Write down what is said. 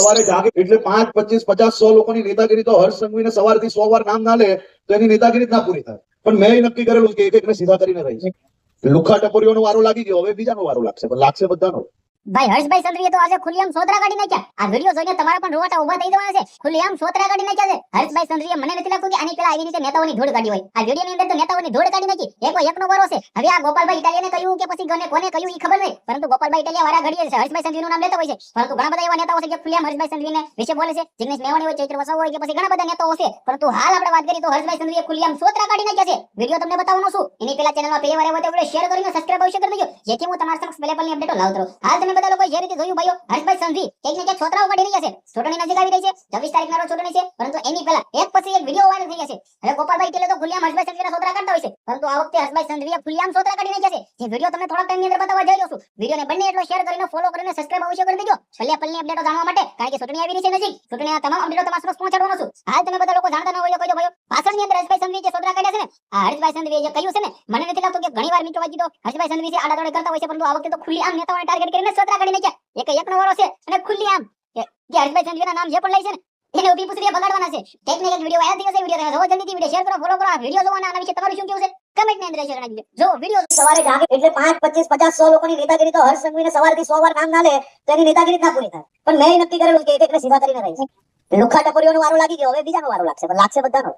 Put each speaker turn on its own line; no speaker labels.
સવારે જાગે એટલે 5, 25, 50, 100 લોકોની નેતાગીરી તો હર્ષ સંઘવીને સવારથી 100 વાર નામ ના લે તો એની નેતાગીરી જ ના પૂરી થાય. પણ મેં નક્કી કરેલું કે એક એકને સીધા કરીને રહીશ. લુખા ટપોરીઓનો વારો લાગી ગયો, હવે બીજાનો વારો લાગશે, પણ લાગશે બધાનો.
ભાઈ હર્ષભાઈ સંઘવીએ તો આજે ખુલ્લેઆમ સોતરા કાઢી નાખ્યા. આ વિડિયો જોઈને તમારા પણ રોવાટા ઊભા થઈ જવાના છે. ખુલ્લેઆમ સોતરા કાઢી નાખ્યા છે હર્ષભાઈ સંઘવીએ. મને નથી લાગતું કે આની પેલા આવી રીતે નેતાઓની ધૂળ કાઢી હોય. આ વિડિયોની અંદર તો નેતાઓની ધૂળ કાઢી નાખી. એકો એકનો વારો છે. હવે આ ગોપાલભાઈ ઇટાલિયાને કહ્યું કે પછી કોને કહ્યું ઈ ખબર નહીં, પરંતુ ગોપાલભાઈ ઇટાલિયા વારા ઘડીએ છે હર્ષભાઈ સંઘવીનું નામ લેતા હોય છે. પરંતુ ઘણા બધા એવા નેતાઓ છે જે ખુલ્લેઆમ હર્ષભાઈ સંઘવીને વિશે બોલે છે. જિગ્નેશ મેવાણી હોય, ચૈત્ર વસાવા હોય કે પછી ઘણા બધા નેતાઓ છે. પરંતુ હાલ આપણે વાત કરીએ તો હર્ષભાઈ સંઘવીએ ખુલ્લેઆમ સોતરા કાઢી નાખ્યા છે. વિડિયો તમને બતાવવાનો છું. એની પેલા ચેનલમાં પહેલી વાર આવ્યો તો વિડિયો શેર કરીને સબસ્ક્રાઇબ અવશ્ય કરી દેજો, જેથી હું તમારા સમક્ષ પેલેપલની અપડેટો લાવતો રહું. હાલ તમે બધા લોકો જે રીતે જોયું ભાઈઓ, હર્ષભાઈ સંઘવી કંઈક ને કંઈક છોતરાઓ કાઢી રહ્યા છે. ચૂંટણી નજીક આવી રહી છે, 24 તારીખના રોજ ચૂંટણી છે, પરંતુ એની પહેલા એક પછી એક વિડિયો વાયરલ થઈ ગયા છે. હવે ગોપાલભાઈ ઇટાલિયા તો ખુલ્લેઆમ હર્ષભાઈ સંઘવીના છોતરા કાઢતા હોય છે, પરંતુ આ વખતે હર્ષભાઈ સંઘવીએ ખુલ્લેઆમ છોતરા કાઢી નાખ્યા છે. જે વિડિયો તમને થોડા ટાઈમની અંદર બતાવવા જઈ રહ્યો છું. વિડિયોને બંને એટલો શેર કરીને ફોલો કરીને સબસ્ક્રાઇબ અવશ્ય કરી દેજો, પેલેપલની અપડેટો જાણવા માટે. કારણ કે ચૂંટણી આવી રહી છે નજીક, ચૂંટણીના તમામ અપડેટો તમારા સમક્ષ પહોંચાડવાનો છું. હાલ તમે બધા લોકો જાણતા ન હોય તો કહી દો ભાઈઓ, પાછળની અંદર હર્ષભાઈ સંઘવી જે છોતરા કાઢ્યા છે ને, આ હર્ષભાઈ સંઘવીએ જે કહ્યું છે ને, મને નથી લાગતું કે ઘણી વાર મિત્રો વાંચી તો હર્ષભાઈ સંઘવી છે આડાદોડી કરતા હોય છે, પરંતુ આ વખતે તો ખુલ્લેઆમ નેતાઓને ટાર્ગેટ કરીને છોતરા કાઢી નાખ્યા. એકનો વારો છે અને ખુલ્લેઆમ કે હર્ષભાઈ સંઘવીના નામ જે પણ લઈ છે ને એને ઉભી પૂછડી બગાડવાના છે. કંઈક ને કંઈક વિડિયો આયા દિવસે વિડિયો જોવો, જલ્દીથી વિડિયો શેર કરો, ફોલો કરો. આ વિડિયો જોવાના આના વિશે તમારું શું કહેવું છે કમેન્ટ ની અંદર જણાવી દેજો. જો વિડિયો સવારે જાગે એટલે 5, 25, 50, 100 લોકોની નેતાગીરી તો હર્ષ સંઘવીને સવારથી 100 વાર નામ ના લે તો એની નેતાગીરી ના પૂરી થાય. પણ મેં નક્કી કરેલું કે એક એકને સીધા કરીને રહીશ. લુખા ટપોરીઓનો વારો લાગી ગયો, હવે બીજાનો વારો લાગશે, પણ લાગશે બધાનો.